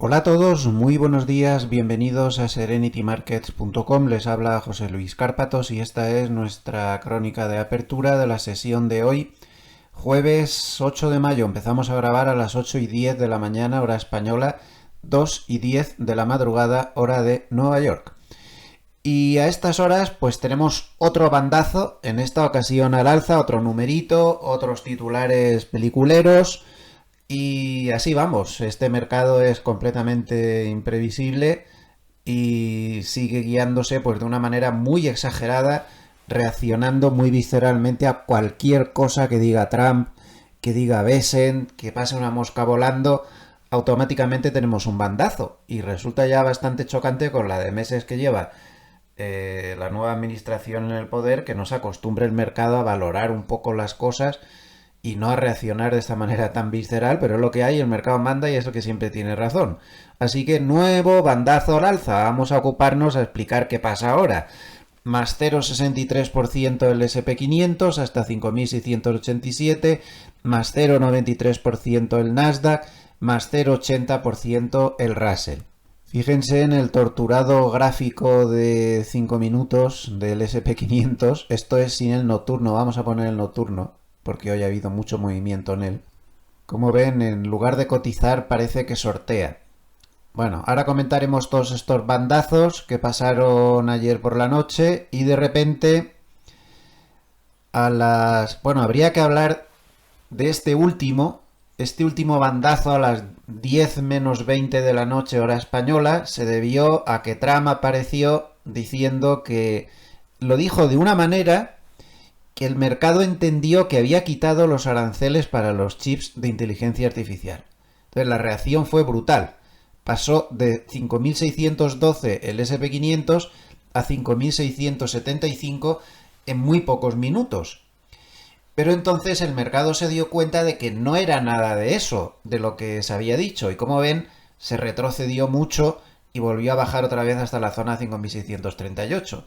Hola a todos, muy buenos días, bienvenidos a serenitymarkets.com, les habla José Luis Cárpatos y esta es nuestra crónica de apertura de la sesión de hoy, jueves 8 de mayo. Empezamos a grabar a las 8:10 de la mañana, hora española, 2:10 de la madrugada, hora de Nueva York. Y a estas horas pues tenemos otro bandazo, en esta ocasión al alza, otro numerito, otros titulares peliculeros. Y así vamos, este mercado es completamente imprevisible y sigue guiándose pues de una manera muy exagerada, reaccionando muy visceralmente a cualquier cosa que diga Trump, que diga Besen, que pase una mosca volando, automáticamente tenemos un bandazo. Y resulta ya bastante chocante con la de meses que lleva la nueva administración en el poder, que nos acostumbre el mercado a valorar un poco las cosas y no a reaccionar de esta manera tan visceral, pero es lo que hay, el mercado manda y es el que siempre tiene razón. Así que nuevo bandazo al alza, vamos a ocuparnos a explicar qué pasa ahora. Más 0,63% el SP500 hasta 5.687, más 0,93% el Nasdaq, más 0,80% el Russell. Fíjense en el torturado gráfico de 5 minutos del SP500, esto es sin el nocturno, vamos a poner el nocturno, porque hoy ha habido mucho movimiento en él. Como ven, en lugar de cotizar parece que sortea. Bueno, ahora comentaremos todos estos bandazos que pasaron ayer por la noche y de repente habría que hablar de este último bandazo a las 10 menos 20 de la noche hora española se debió a que Trump apareció diciendo que lo dijo de una manera que el mercado entendió que había quitado los aranceles para los chips de inteligencia artificial. Entonces la reacción fue brutal. Pasó de 5.612 el SP500 a 5.675 en muy pocos minutos. Pero entonces el mercado se dio cuenta de que no era nada de eso, de lo que se había dicho. Y como ven, se retrocedió mucho y volvió a bajar otra vez hasta la zona 5.638.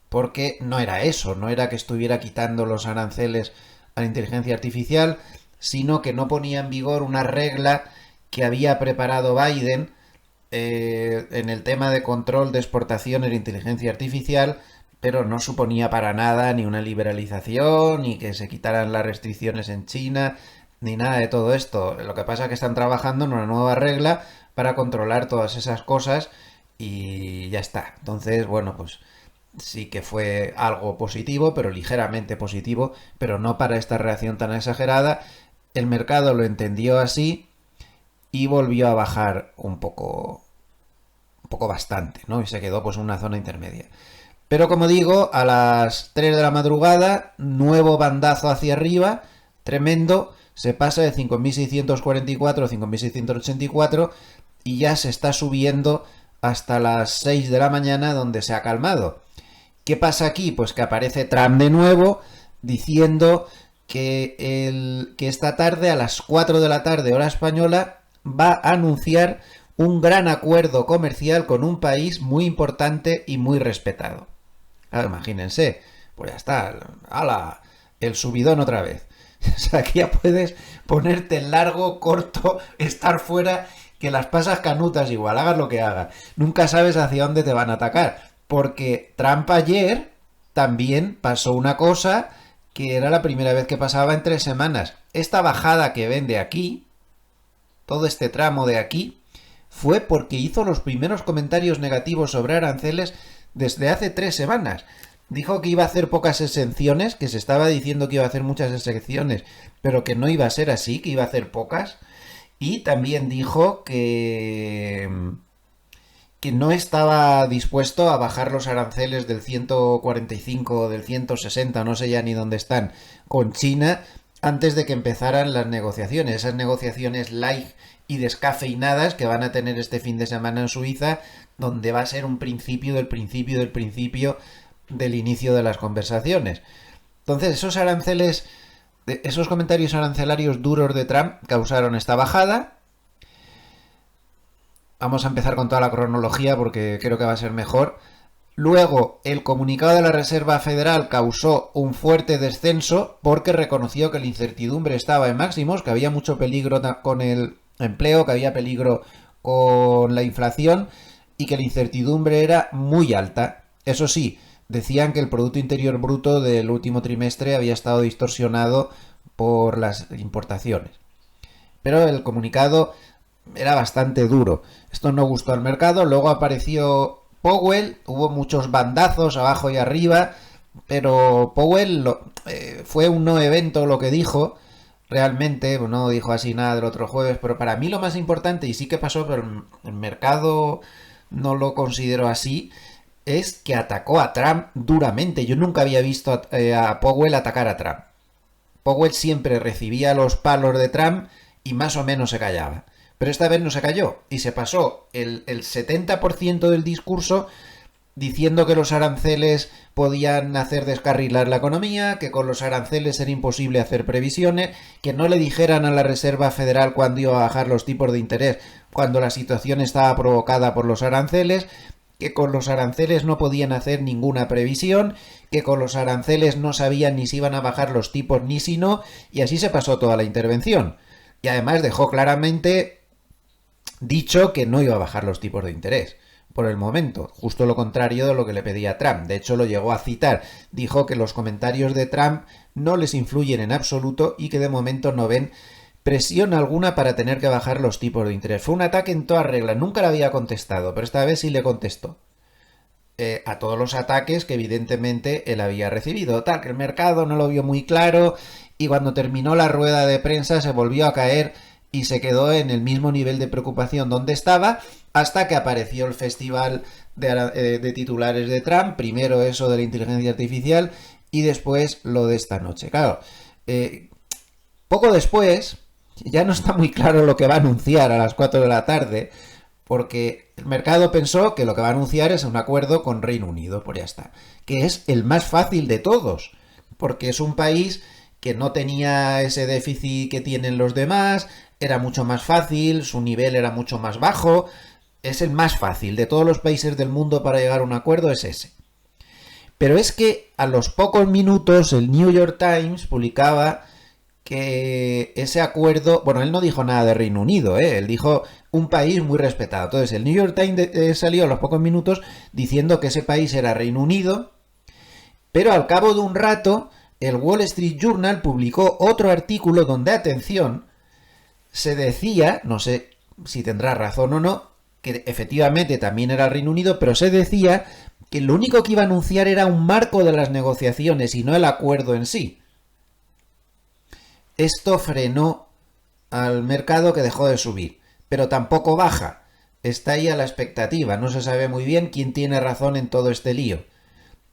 Porque no era eso, no era que estuviera quitando los aranceles a la inteligencia artificial, sino que no ponía en vigor una regla que había preparado Biden en el tema de control de exportaciones de inteligencia artificial, pero no suponía para nada ni una liberalización, ni que se quitaran las restricciones en China, ni nada de todo esto. Lo que pasa es que están trabajando en una nueva regla para controlar todas esas cosas y ya está. Entonces, bueno, pues sí que fue algo positivo, pero ligeramente positivo, pero no para esta reacción tan exagerada. El mercado lo entendió así y volvió a bajar un poco bastante, ¿no? Y se quedó pues en una zona intermedia. Pero como digo, a las 3 de la madrugada, nuevo bandazo hacia arriba, tremendo, se pasa de 5.644 a 5.684 y ya se está subiendo hasta las 6 de la mañana, donde se ha calmado. ¿Qué pasa aquí? Pues que aparece Trump de nuevo diciendo que esta tarde a las 4 de la tarde hora española va a anunciar un gran acuerdo comercial con un país muy importante y muy respetado. Claro, imagínense, pues ya está, ¡hala! El subidón otra vez. O sea, aquí ya puedes ponerte en largo, corto, estar fuera, que las pasas canutas igual, hagas lo que hagas. Nunca sabes hacia dónde te van a atacar. Porque Trump ayer también pasó una cosa que era la primera vez que pasaba en 3 semanas. Esta bajada que ven de aquí, todo este tramo de aquí, fue porque hizo los primeros comentarios negativos sobre aranceles desde hace 3 semanas. Dijo que iba a hacer pocas exenciones, que se estaba diciendo que iba a hacer muchas exenciones, pero que no iba a ser así, que iba a hacer pocas. Y también dijo que no estaba dispuesto a bajar los aranceles del 145 o del 160, no sé ya ni dónde están, con China, antes de que empezaran las negociaciones. Esas negociaciones light y descafeinadas que van a tener este fin de semana en Suiza, donde va a ser un principio del principio del principio del inicio de las conversaciones. Entonces, esos aranceles, esos comentarios arancelarios duros de Trump causaron esta bajada. Vamos a empezar con toda la cronología porque creo que va a ser mejor. Luego, el comunicado de la Reserva Federal causó un fuerte descenso porque reconoció que la incertidumbre estaba en máximos, que había mucho peligro con el empleo, que había peligro con la inflación y que la incertidumbre era muy alta. Eso sí, decían que el Producto Interior Bruto del último trimestre había estado distorsionado por las importaciones. Pero el comunicado era bastante duro. Esto no gustó al mercado. Luego apareció Powell, hubo muchos bandazos abajo y arriba, pero Powell fue un no evento lo que dijo. Realmente no dijo así nada del otro jueves, pero para mí lo más importante, y sí que pasó, pero el mercado no lo consideró así, es que atacó a Trump duramente. Yo nunca había visto a Powell atacar a Trump. Powell siempre recibía los palos de Trump y más o menos se callaba. Pero esta vez no se cayó y se pasó el 70% del discurso diciendo que los aranceles podían hacer descarrilar la economía, que con los aranceles era imposible hacer previsiones, que no le dijeran a la Reserva Federal cuándo iba a bajar los tipos de interés cuando la situación estaba provocada por los aranceles, que con los aranceles no podían hacer ninguna previsión, que con los aranceles no sabían ni si iban a bajar los tipos ni si no, y así se pasó toda la intervención. Y además dejó claramente dicho que no iba a bajar los tipos de interés por el momento, justo lo contrario de lo que le pedía Trump. De hecho, lo llegó a citar. Dijo que los comentarios de Trump no les influyen en absoluto y que de momento no ven presión alguna para tener que bajar los tipos de interés. Fue un ataque en toda regla. Nunca le había contestado, pero esta vez sí le contestó. A todos los ataques que evidentemente él había recibido. Tal, que el mercado no lo vio muy claro y cuando terminó la rueda de prensa se volvió a caer y se quedó en el mismo nivel de preocupación donde estaba hasta que apareció el festival de titulares de Trump, primero eso de la inteligencia artificial y después lo de esta noche. Claro, poco después ya no está muy claro lo que va a anunciar a las 4 de la tarde, porque el mercado pensó que lo que va a anunciar es un acuerdo con Reino Unido, por ya está, que es el más fácil de todos, porque es un país que no tenía ese déficit que tienen los demás, era mucho más fácil, su nivel era mucho más bajo, es el más fácil de todos los países del mundo para llegar a un acuerdo, es ese. Pero es que a los pocos minutos el New York Times publicaba que ese acuerdo, bueno, él no dijo nada de Reino Unido, él dijo un país muy respetado. Entonces el New York Times salió a los pocos minutos diciendo que ese país era Reino Unido, pero al cabo de un rato el Wall Street Journal publicó otro artículo donde, atención, se decía, no sé si tendrá razón o no, que efectivamente también era Reino Unido, pero se decía que lo único que iba a anunciar era un marco de las negociaciones y no el acuerdo en sí. Esto frenó al mercado, que dejó de subir, pero tampoco baja. Está ahí a la expectativa, no se sabe muy bien quién tiene razón en todo este lío.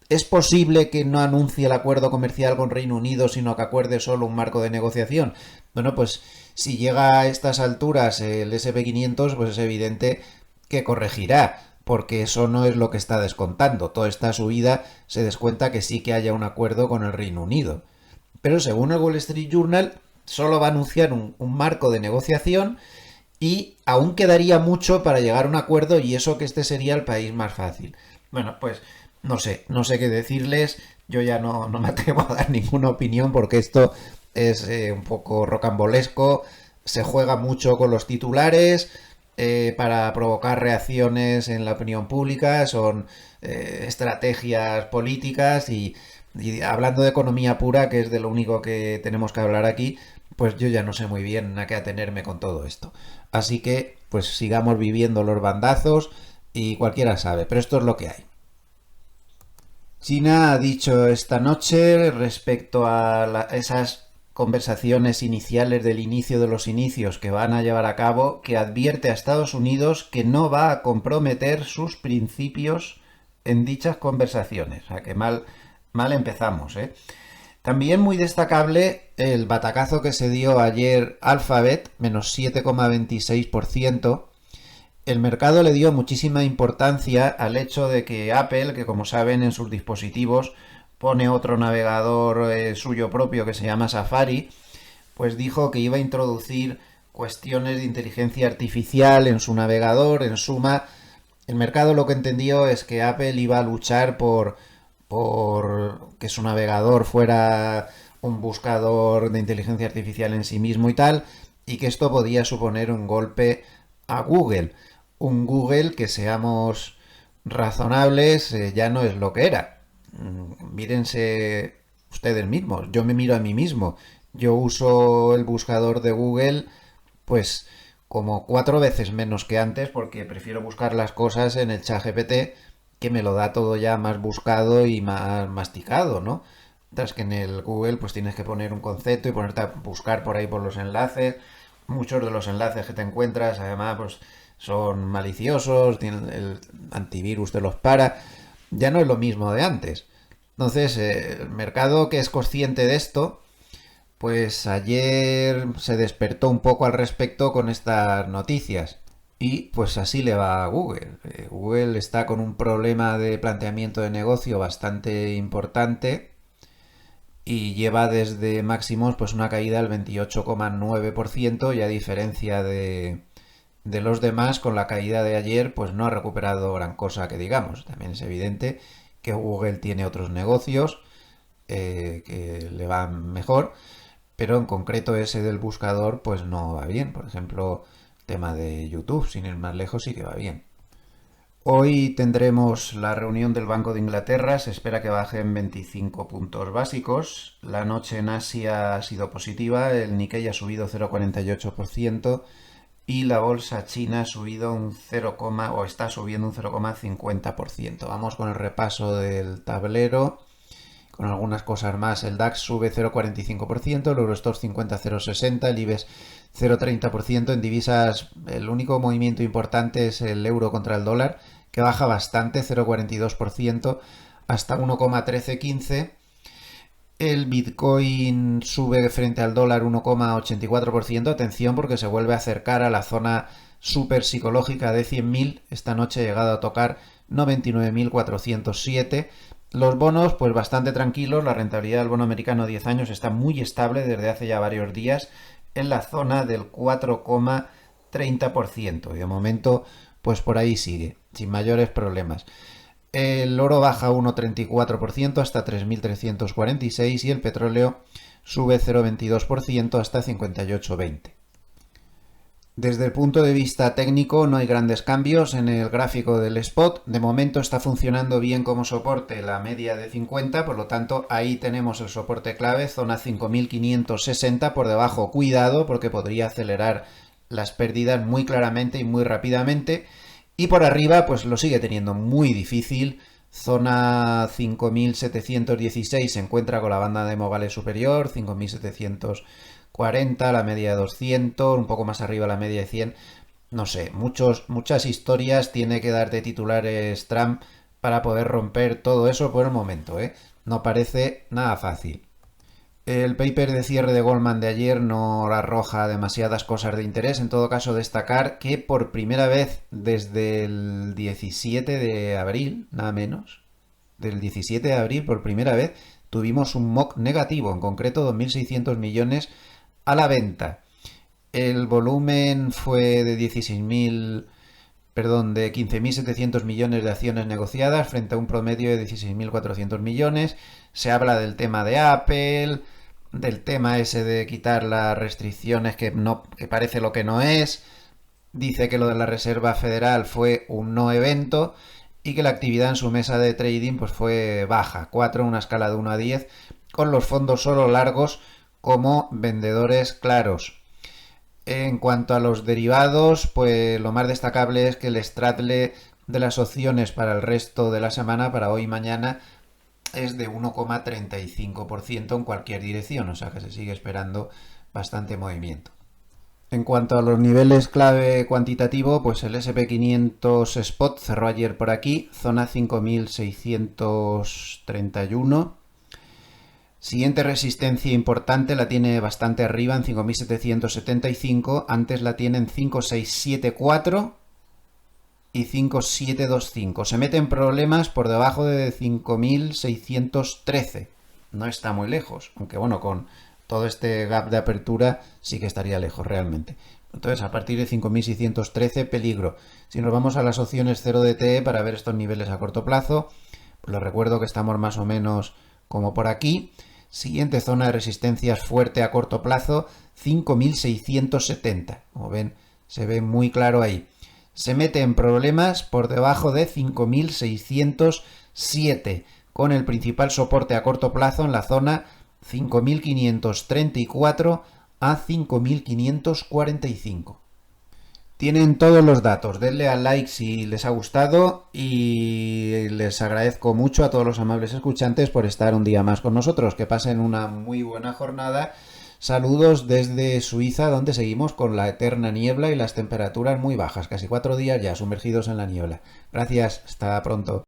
¿Es posible que no anuncie el acuerdo comercial con Reino Unido, sino que acuerde solo un marco de negociación? Bueno, pues si llega a estas alturas el SP500, pues es evidente que corregirá, porque eso no es lo que está descontando. Toda esta subida se descuenta que sí que haya un acuerdo con el Reino Unido. Pero según el Wall Street Journal, solo va a anunciar un marco de negociación y aún quedaría mucho para llegar a un acuerdo, y eso que este sería el país más fácil. Bueno, pues no sé qué decirles. Yo ya no me atrevo a dar ninguna opinión porque esto es un poco rocambolesco. Se juega mucho con los titulares para provocar reacciones en la opinión pública. Son estrategias políticas y hablando de economía pura, que es de lo único que tenemos que hablar aquí, pues yo ya no sé muy bien a qué atenerme con todo esto. Así que pues sigamos viviendo los bandazos y cualquiera sabe, pero esto es lo que hay. China ha dicho esta noche respecto a esas conversaciones iniciales del inicio de los inicios que van a llevar a cabo, que advierte a Estados Unidos que no va a comprometer sus principios en dichas conversaciones. O sea que mal empezamos, ¿eh? También muy destacable el batacazo que se dio ayer Alphabet, menos 7,26%. El mercado le dio muchísima importancia al hecho de que Apple, que como saben en sus dispositivos pone otro navegador suyo propio que se llama Safari, pues dijo que iba a introducir cuestiones de inteligencia artificial en su navegador. En suma, el mercado lo que entendió es que Apple iba a luchar por que su navegador fuera un buscador de inteligencia artificial en sí mismo y tal, y que esto podía suponer un golpe a Google. Un Google que, seamos razonables, ya no es lo que era. Mírense ustedes mismos. Yo me miro a mí mismo. Yo uso el buscador de Google pues como 4 veces menos que antes porque prefiero buscar las cosas en el ChatGPT, que me lo da todo ya más buscado y más masticado, ¿no? Mientras que en el Google pues tienes que poner un concepto y ponerte a buscar por ahí por los enlaces. Muchos de los enlaces que te encuentras además pues son maliciosos, el antivirus te los para. Ya no es lo mismo de antes. Entonces, el mercado que es consciente de esto, pues ayer se despertó un poco al respecto con estas noticias. Y pues así le va a Google. Google está con un problema de planteamiento de negocio bastante importante y lleva desde máximos pues una caída del 28,9%, y a diferencia de los demás, con la caída de ayer pues no ha recuperado gran cosa que digamos. También es evidente que Google tiene otros negocios que le van mejor, pero en concreto ese del buscador pues no va bien. Por ejemplo, el tema de YouTube, sin ir más lejos, sí que va bien. Hoy tendremos la reunión del Banco de Inglaterra, se espera que bajen 25 puntos básicos. La noche en Asia ha sido positiva, el Nikkei ha subido 0,48% y la bolsa china ha subido un 0, o está subiendo un 0,50%. Vamos con el repaso del tablero, con algunas cosas más. El DAX sube 0,45%, el Eurostoxx 50 0,60%, el IBEX 0,30%. En divisas el único movimiento importante es el euro contra el dólar, que baja bastante, 0,42% hasta 1,1315. El Bitcoin sube frente al dólar 1,84%. Atención, porque se vuelve a acercar a la zona super psicológica de 100.000. Esta noche ha llegado a tocar 99.407. Los bonos, pues bastante tranquilos. La rentabilidad del bono americano a 10 años está muy estable desde hace ya varios días en la zona del 4,30%. Y de momento, pues por ahí sigue, sin mayores problemas. El oro baja 1,34% hasta 3.346 y el petróleo sube 0,22% hasta 58,20. Desde el punto de vista técnico no hay grandes cambios en el gráfico del spot. De momento está funcionando bien como soporte la media de 50, por lo tanto ahí tenemos el soporte clave, zona 5.560. Por debajo, cuidado, porque podría acelerar las pérdidas muy claramente y muy rápidamente. Y por arriba pues lo sigue teniendo muy difícil. Zona 5.716 se encuentra con la banda de Mogales superior, 5.740, la media de 200, un poco más arriba la media de 100. No sé, muchas historias tiene que dar de titulares Trump para poder romper todo eso por el momento, ¿eh? No parece nada fácil. El paper de cierre de Goldman de ayer no arroja demasiadas cosas de interés. En todo caso, destacar que por primera vez desde el 17 de abril, nada menos, del 17 de abril por primera vez tuvimos un MOC negativo, en concreto 2.600 millones a la venta. El volumen fue de 15.700 millones de acciones negociadas frente a un promedio de 16.400 millones. Se habla del tema de Apple, del tema ese de quitar las restricciones que parece lo que no es. Dice que lo de la Reserva Federal fue un no evento y que la actividad en su mesa de trading pues fue baja, 4, una escala de 1 a 10, con los fondos solo largos como vendedores claros. En cuanto a los derivados, pues lo más destacable es que el straddle de las opciones para el resto de la semana, para hoy y mañana, es de 1,35% en cualquier dirección, o sea que se sigue esperando bastante movimiento. En cuanto a los niveles clave cuantitativo, pues el SP500 Spot cerró ayer por aquí, zona 5.631. Siguiente resistencia importante la tiene bastante arriba en 5.775, antes la tiene en 5.674 y 5.725. Se meten problemas por debajo de 5.613. No está muy lejos, aunque bueno, con todo este gap de apertura sí que estaría lejos realmente. Entonces, a partir de 5.613, peligro. Si nos vamos a las opciones 0DTE para ver estos niveles a corto plazo, pues les recuerdo que estamos más o menos como por aquí. Siguiente zona de resistencias fuerte a corto plazo, 5.670. Como ven, Se ve muy claro ahí. Se mete en problemas por debajo de 5.607, con el principal soporte a corto plazo en la zona 5.534 a 5.545. Tienen todos los datos, denle al like si les ha gustado y les agradezco mucho a todos los amables escuchantes por estar un día más con nosotros. Que pasen una muy buena jornada. Saludos desde Suiza, donde seguimos con la eterna niebla y las temperaturas muy bajas, casi 4 días ya sumergidos en la niebla. Gracias, hasta pronto.